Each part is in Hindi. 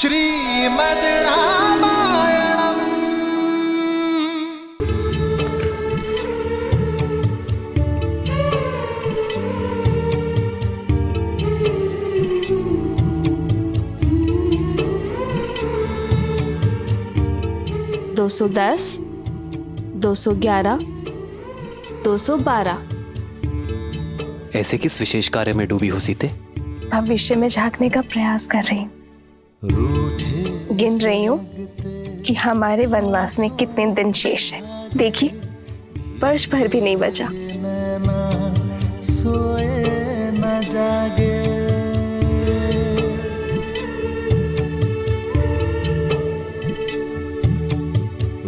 श्रीमद् रामायणम्। दो 210, 211, 212। ऐसे किस विशेष कार्य में डूबी हो सीते? भविष्य में झांकने का प्रयास कर रही हूँ। गिन रही हूँ कि हमारे वनवास में कितने दिन शेष है। देखिए, वर्ष भर भी नहीं बचा। सोए न जागे,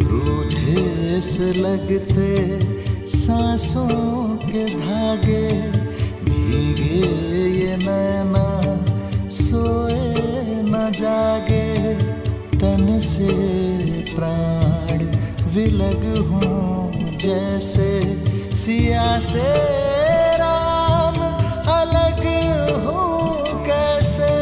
रूठे से लगते सांसों के धागे, भीगे ये नैना सोए न जागे, तन से प्राण विलग हों जैसे सिया से राम अलग हों कैसे।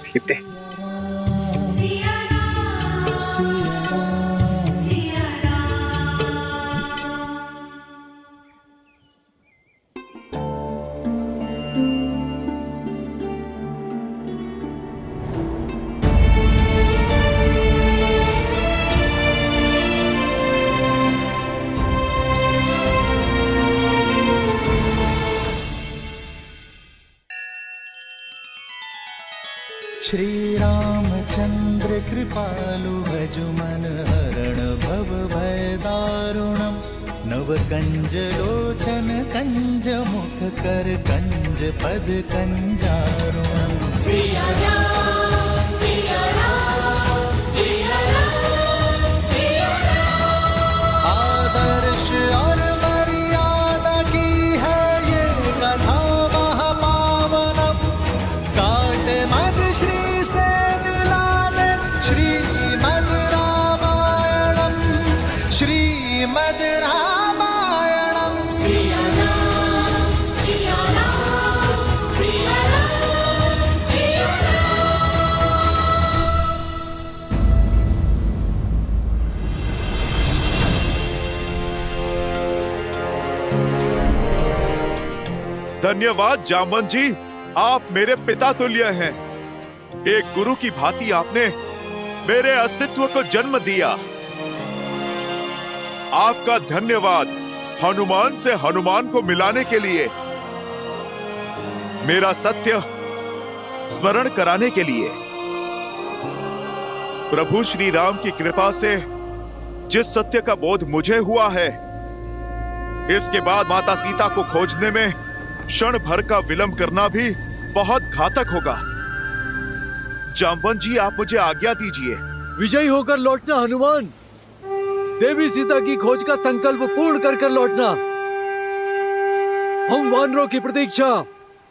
सीते, श्री रामचंद्र कृपालु भजु मन हरण भव भय दारुणम, नव कंज लोचन कंज मुख कर कंज पद कंजारुणम। सिया राम, सिया राम, सिया राम, सिया राम। आदर्श और मर्यादा की है ये कथा महापावनम, काटे मद श्री से मिला दे श्रीमद् रामायणम, श्रीमद् रामायणम। सिया राम, सिया राम, सिया राम, सिया धन्यवाद जामवंत जी, आप मेरे पिता तुल्य हैं। एक गुरु की भांति आपने मेरे अस्तित्व को जन्म दिया। आपका धन्यवाद हनुमान से हनुमान को मिलाने के लिए, मेरा सत्य स्मरण कराने के लिए। प्रभु श्री राम की कृपा से जिस सत्य का बोध मुझे हुआ है, इसके बाद माता सीता को खोजने में क्षण भर का विलंब करना भी बहुत घातक होगा। जामवंत जी, आप मुझे आज्ञा दीजिए। विजयी होकर लौटना हनुमान, देवी सीता की खोज का संकल्प पूर्ण कर कर लौटना। हम वानरों की प्रतीक्षा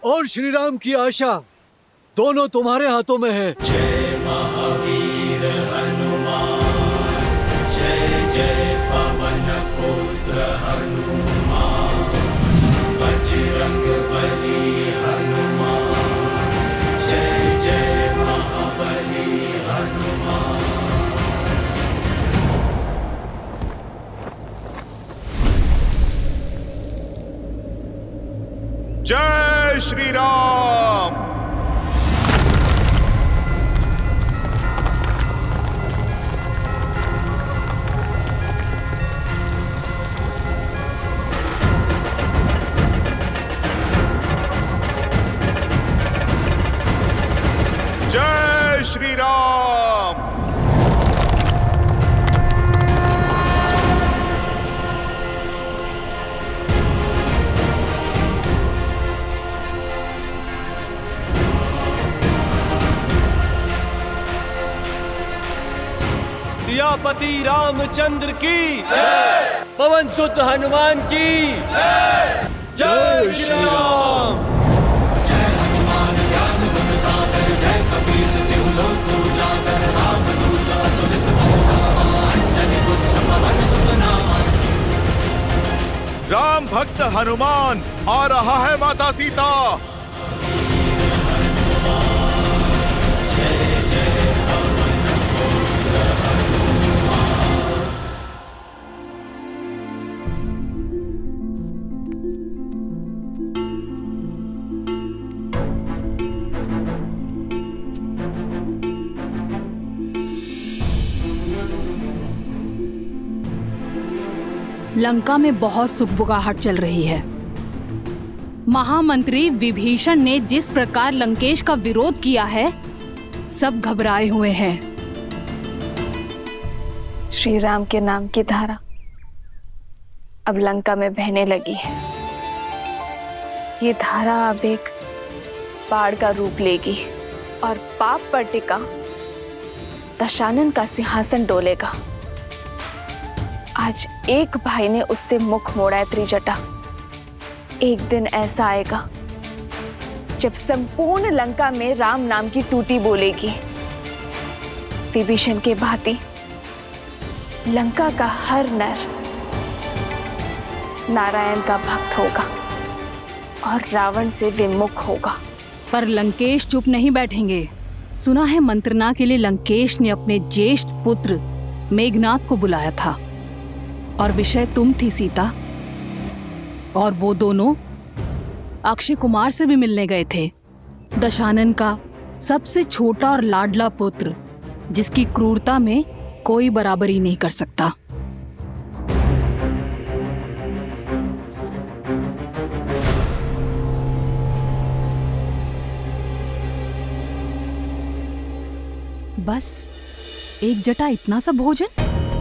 और श्री राम की आशा दोनों तुम्हारे हाथों में है। जय महावीर हनुमान, जय जय पवन पुत्र हनुमान, बजरंग बली हनुमान, जय जय महाबली हनुमान। जय श्री राम। जय श्री राम। सियापति रामचंद्र की जय, पवन सुत हनुमान की जय, जय श्री राम। राम भक्त हनुमान आ रहा है माता सीता। लंका में बहुत सुगबुगाहट चल रही है। महामंत्री विभीषण ने जिस प्रकार लंकेश का विरोध किया है, सब घबराए हुए हैं। श्री राम के नाम की धारा अब लंका में बहने लगी है। ये धारा अब एक बाढ़ का रूप लेगी और पाप पर टिका दशानन का सिंहासन डोलेगा। आज एक भाई ने उससे मुख मोड़ा है त्रिजटा। एक दिन ऐसा आएगा जब संपूर्ण लंका में राम नाम की टूटी बोलेगी। विभीषण के भांति लंका का हर नर नारायण का भक्त होगा और रावण से विमुख होगा। पर लंकेश चुप नहीं बैठेंगे। सुना है मंत्रणा के लिए लंकेश ने अपने ज्येष्ठ पुत्र मेघनाद को बुलाया था और विषय तुम थी सीता, और वो दोनों अक्षय कुमार से भी मिलने गए थे। दशानन का सबसे छोटा और लाडला पुत्र, जिसकी क्रूरता में कोई बराबरी नहीं कर सकता। बस एक जटा इतना सा भोजन,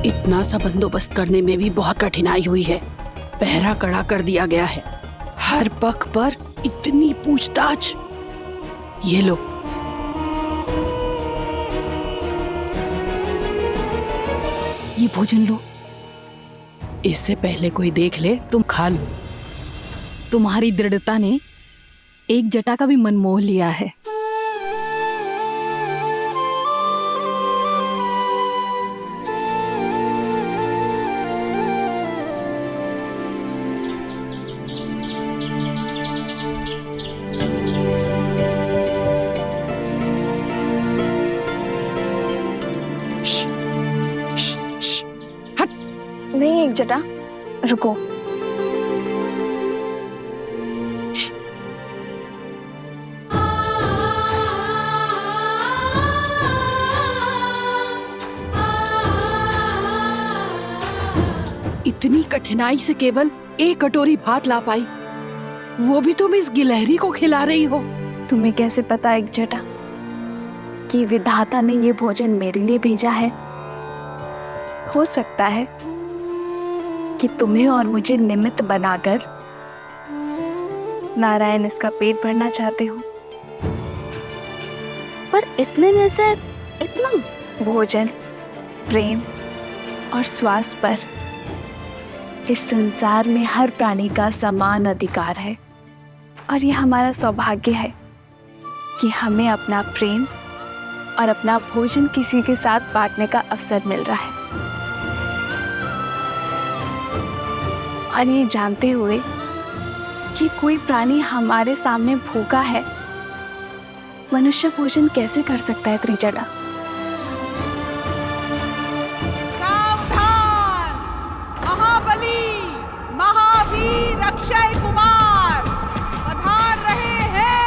इतना सा बंदोबस्त करने में भी बहुत कठिनाई हुई है। पहरा कड़ा कर दिया गया है, हर पख पर इतनी पूछताछ। ये लो, ये भोजन लो। इससे पहले कोई देख ले तुम खा लो। तुम्हारी दृढ़ता ने एक जटा का भी मन मोह लिया है। नहीं एक जटा, रुको। इतनी कठिनाई से केवल एक कटोरी भात ला पाई, वो भी तुम इस गिलहरी को खिला रही हो। तुम्हें कैसे पता एक जटा कि विधाता ने ये भोजन मेरे लिए भेजा है? हो सकता है कि तुम्हें और मुझे निमित्त बनाकर नारायण इसका पेट भरना चाहते हो। पर इतने में से इतना भोजन, प्रेम और श्वास पर इस संसार में हर प्राणी का समान अधिकार है। और ये हमारा सौभाग्य है कि हमें अपना प्रेम और अपना भोजन किसी के साथ बांटने का अवसर मिल रहा है। और ये जानते हुए कि कोई प्राणी हमारे सामने भूखा है, मनुष्य भोजन कैसे कर सकता है त्रिजटा? सावधान! महाबली महावीर अक्षय कुमार पधार रहे हैं।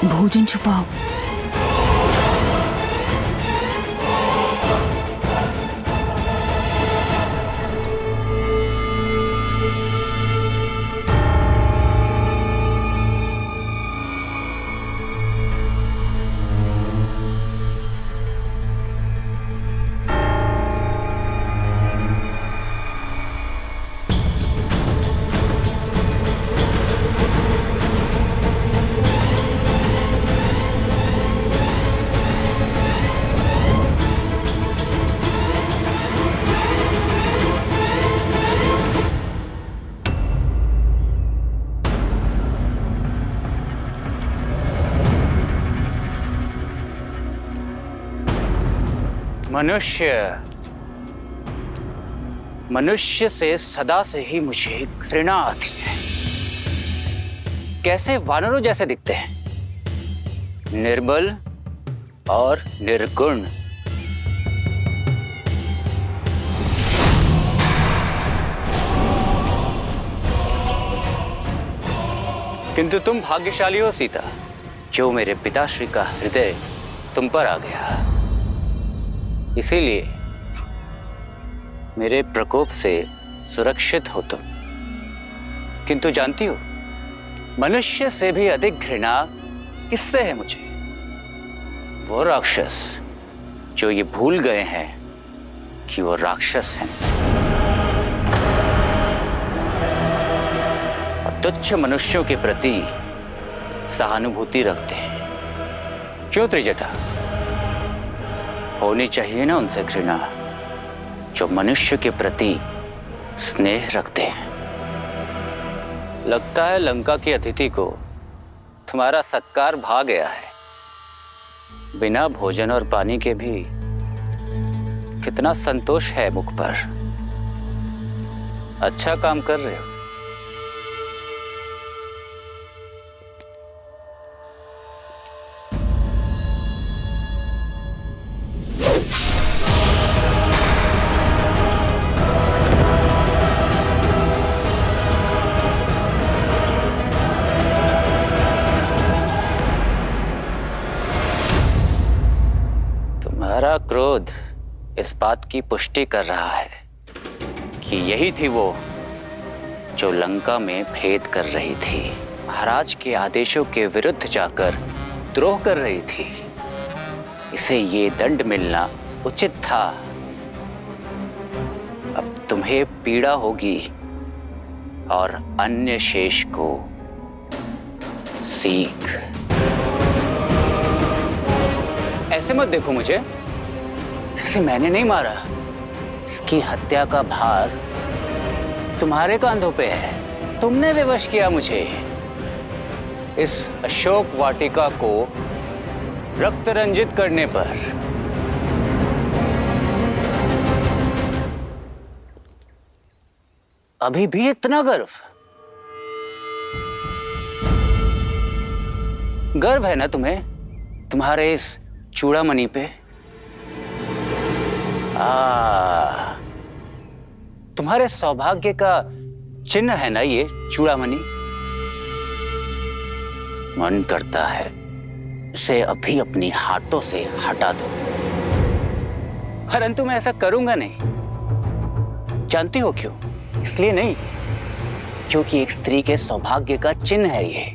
भोजन छुपाओ। मनुष्य से सदा से ही मुझे घृणा आती है। कैसे वानरों जैसे दिखते हैं, निर्बल और निर्गुण। किंतु तुम भाग्यशाली हो सीता, जो मेरे पिताश्री का हृदय तुम पर आ गया। इसीलिए मेरे प्रकोप से सुरक्षित हो तुम। किंतु जानती हो, मनुष्य से भी अधिक घृणा किससे है मुझे? वो राक्षस जो ये भूल गए हैं कि वो राक्षस हैं और तुच्छ मनुष्यों के प्रति सहानुभूति रखते हैं। क्यों त्रिजटा? होनी चाहिए ना उनसे घृणा जो मनुष्य के प्रति स्नेह रखते हैं। लगता है लंका की अतिथि को तुम्हारा सत्कार भा गया है। बिना भोजन और पानी के भी कितना संतोष है मुख पर। अच्छा काम कर रहे हो। तुम्हारा क्रोध इस बात की पुष्टि कर रहा है कि यही थी वो जो लंका में भेद कर रही थी, महाराज के आदेशों के विरुद्ध जाकर द्रोह कर रही थी। इसे ये दंड मिलना उचित था। अब तुम्हें पीड़ा होगी और अन्य शेष को सीख। ऐसे मत देखो मुझे, इसे मैंने नहीं मारा। इसकी हत्या का भार तुम्हारे कांधों पे है। तुमने विवश किया मुझे। इस अशोक वाटिका को रक्त रंजित करने पर अभी भी इतना गर्व? गर्व है ना तुम्हें तुम्हारे इस चूड़ामणि पे? तुम्हारे सौभाग्य का चिन्ह है ना ये चूड़ामणि। मन करता है इसे अभी अपने हाथों से हटा दो, परंतु मैं ऐसा करूंगा नहीं। जानती हो क्यों? इसलिए नहीं क्योंकि एक स्त्री के सौभाग्य का चिन्ह है ये,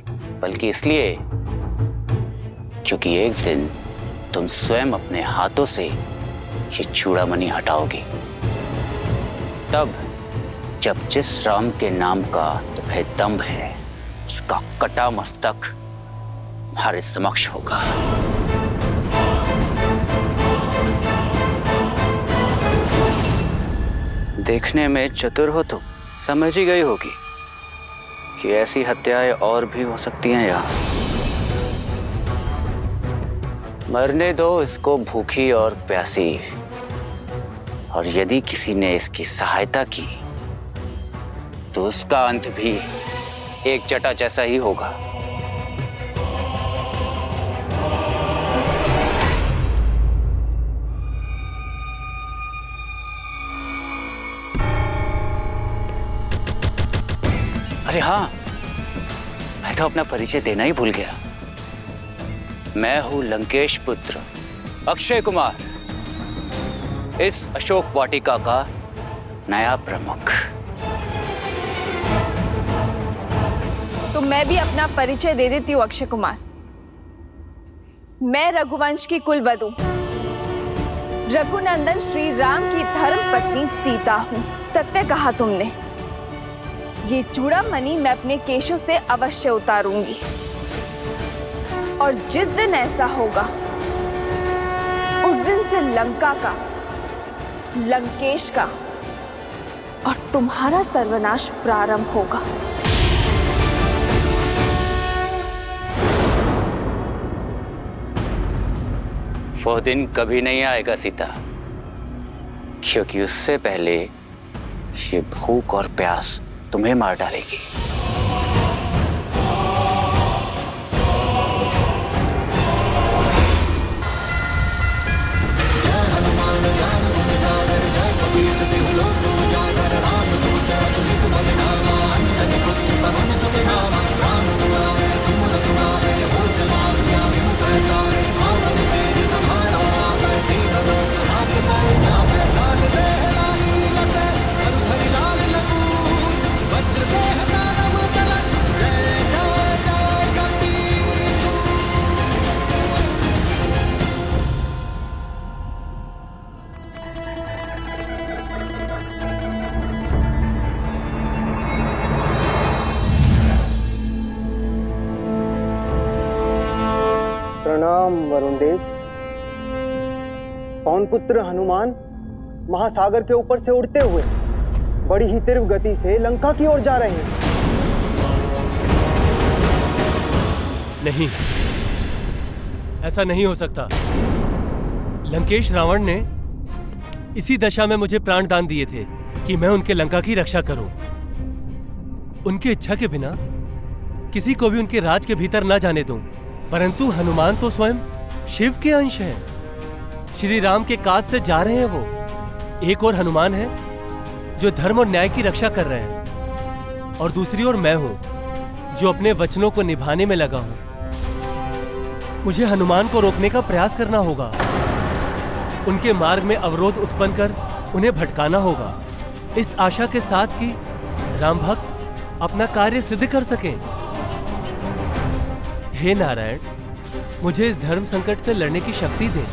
बल्कि इसलिए क्योंकि एक दिन तुम स्वयं अपने हाथों से ये चूड़ामणि हटाओगी। तब जब जिस राम के नाम का तुम्हें दम्भ है, उसका कटा मस्तक तुम्हारे समक्ष होगा। देखने में चतुर हो तो समझ ही गई होगी कि ऐसी हत्याएं और भी हो सकती हैं यहाँ। मरने दो इसको भूखी और प्यासी, और यदि किसी ने इसकी सहायता की तो उसका अंत भी एक जटा जैसा ही होगा। अरे हाँ, मैं तो अपना परिचय देना ही भूल गया। मैं हूं लंकेश पुत्र अक्षय कुमार, इस अशोक वाटिका का नया प्रमुख। तो मैं भी अपना परिचय दे देती हूँ अक्षय कुमार। मैं रघुवंश की कुलवधू रघुनंदन श्री राम की धर्म पत्नी सीता हूँ। सत्य कहा तुमने। ये चूड़ामणि मैं अपने केशों से अवश्य उतारूंगी, और जिस दिन ऐसा होगा उस दिन से लंका का, लंकेश का और तुम्हारा सर्वनाश प्रारंभ होगा। वो दिन कभी नहीं आएगा सीता। क्योंकि उससे पहले ये भूख और प्यास तुम्हें मार डालेगी। प्रणाम वरुण देव। पवन पुत्र हनुमान महासागर के ऊपर से उड़ते हुए बड़ी ही तीव्र गति से लंका की ओर जा रहे हैं। नहीं, ऐसा नहीं हो सकता। लंकेश रावण ने इसी दशा में मुझे प्राण दान दिए थे कि मैं उनके लंका की रक्षा करूं। उनकी इच्छा के बिना किसी को भी उनके राज के भीतर न जाने दूं। परंतु हनुमान तो स्वयं शिव के अंश हैं। श्री राम के काज से जा रहे हैं वो। एक और हनुमान है जो धर्म और न्याय की रक्षा कर रहे हैं, और दूसरी ओर मैं हूं जो अपने वचनों को निभाने में लगा हूं। मुझे हनुमान को रोकने का प्रयास करना होगा। उनके मार्ग में अवरोध उत्पन्न कर उन्हें भटकाना होगा, इस आशा के साथ कि राम भक्त अपना कार्य सिद्ध कर सकें। हे नारायण, मुझे इस धर्म संकट से लड़ने की शक्ति दें।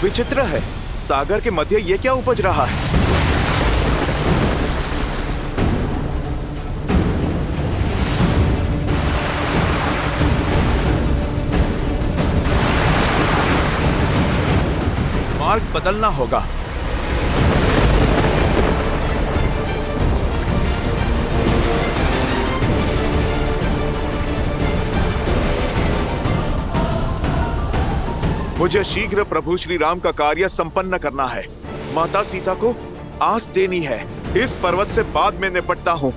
विचित्र है, सागर के मध्य ये क्या उपज रहा है? मार्ग बदलना होगा। मुझे शीघ्र प्रभु श्री राम का कार्य संपन्न करना है। माता सीता को आस देनी है। इस पर्वत से बाद में निपटता हूं।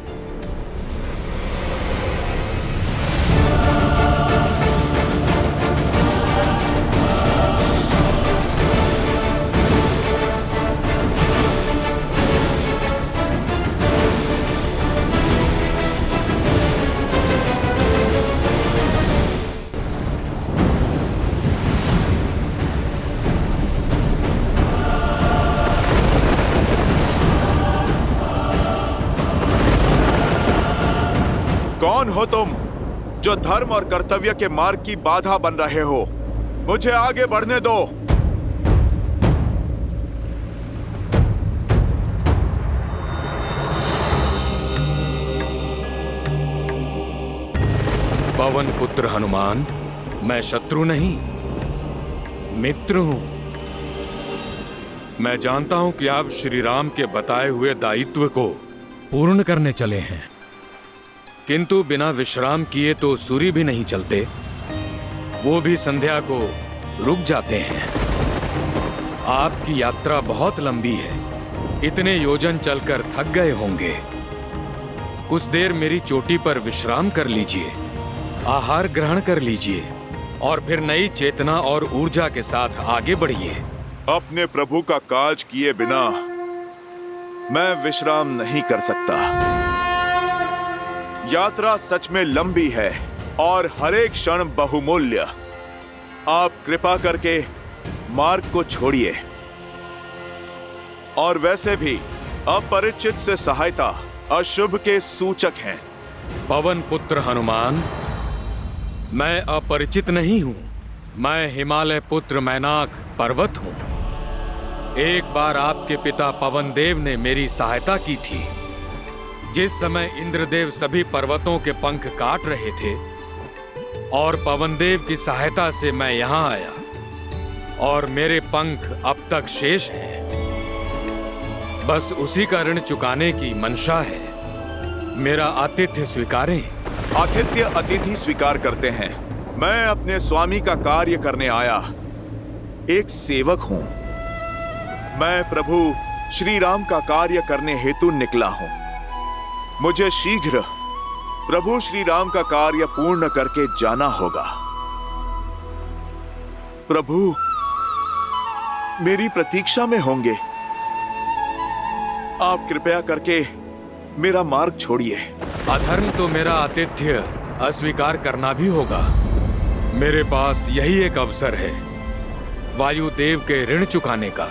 कौन हो तुम जो धर्म और कर्तव्य के मार्ग की बाधा बन रहे हो? मुझे आगे बढ़ने दो। पवन पुत्र हनुमान, मैं शत्रु नहीं, मित्र हूं। मैं जानता हूं कि आप श्री राम के बताए हुए दायित्व को पूर्ण करने चले हैं, किंतु बिना विश्राम किए तो सूर्य भी नहीं चलते। वो भी संध्या को रुक जाते हैं। आपकी यात्रा बहुत लंबी है। इतने योजन चलकर थक गए होंगे। कुछ देर मेरी चोटी पर विश्राम कर लीजिए, आहार ग्रहण कर लीजिए और फिर नई चेतना और ऊर्जा के साथ आगे बढ़िए। अपने प्रभु का काज किए बिना मैं विश्राम नहीं कर सकता। यात्रा सच में लंबी है और हर एक क्षण बहुमूल्य। आप कृपा करके मार्ग को छोड़िए। और वैसे भी अपरिचित से सहायता अशुभ के सूचक हैं। पवन पुत्र हनुमान, मैं अपरिचित नहीं हूं। मैं हिमालय पुत्र मैनाक पर्वत हूं। एक बार आपके पिता पवन देव ने मेरी सहायता की थी जिस समय इंद्रदेव सभी पर्वतों के पंख काट रहे थे और पवनदेव की सहायता से मैं यहां आया और मेरे पंख अब तक शेष हैं, बस उसी का ऋण चुकाने की मंशा है। मेरा आतिथ्य स्वीकारें। आतिथ्य अतिथि स्वीकार करते हैं। मैं अपने स्वामी का कार्य करने आया एक सेवक हूं। मैं प्रभु श्री राम का कार्य करने हेतु निकला हूं। मुझे शीघ्र प्रभु श्री राम का कार्य पूर्ण करके जाना होगा। प्रभु मेरी प्रतीक्षा में होंगे। आप कृपया करके मेरा मार्ग छोड़िए। अधर्म तो मेरा आतिथ्य अस्वीकार करना भी होगा। मेरे पास यही एक अवसर है वायुदेव के ऋण चुकाने का,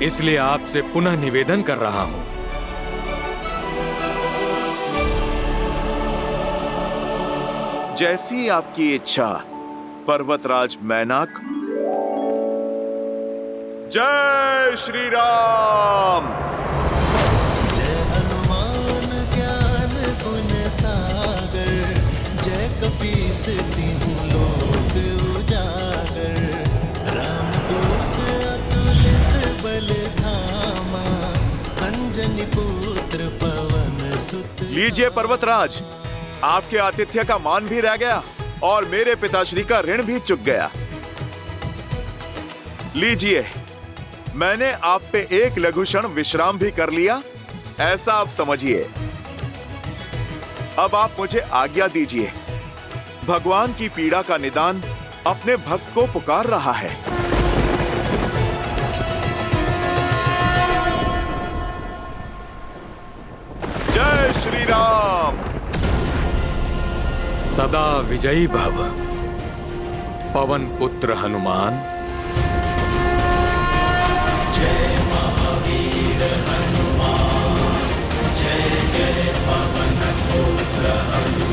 इसलिए आपसे पुनः निवेदन कर रहा हूं। जैसी आपकी इच्छा पर्वतराज मैनाक। जय श्री राम। जय हनुमान ज्ञान गुण सागर, जय कपीस तिहु लोक उजागर। रामदूत अतुलित बल धामा, अंजनी पुत्र पवन सुत। लीजिए पर्वतराज, आपके आतिथ्य का मान भी रह गया और मेरे पिताश्री का ऋण भी चुक गया। लीजिए, मैंने आप पे एक लघु क्षण विश्राम भी कर लिया, ऐसा आप समझिए। अब आप मुझे आज्ञा दीजिए। भगवान की पीड़ा का निदान अपने भक्त को पुकार रहा है। जय श्री राम। सदा विजयी भव पवन पुत्र हनुमान। जय महावीर हनुमान, जय जय पवन पुत्र हनुमान।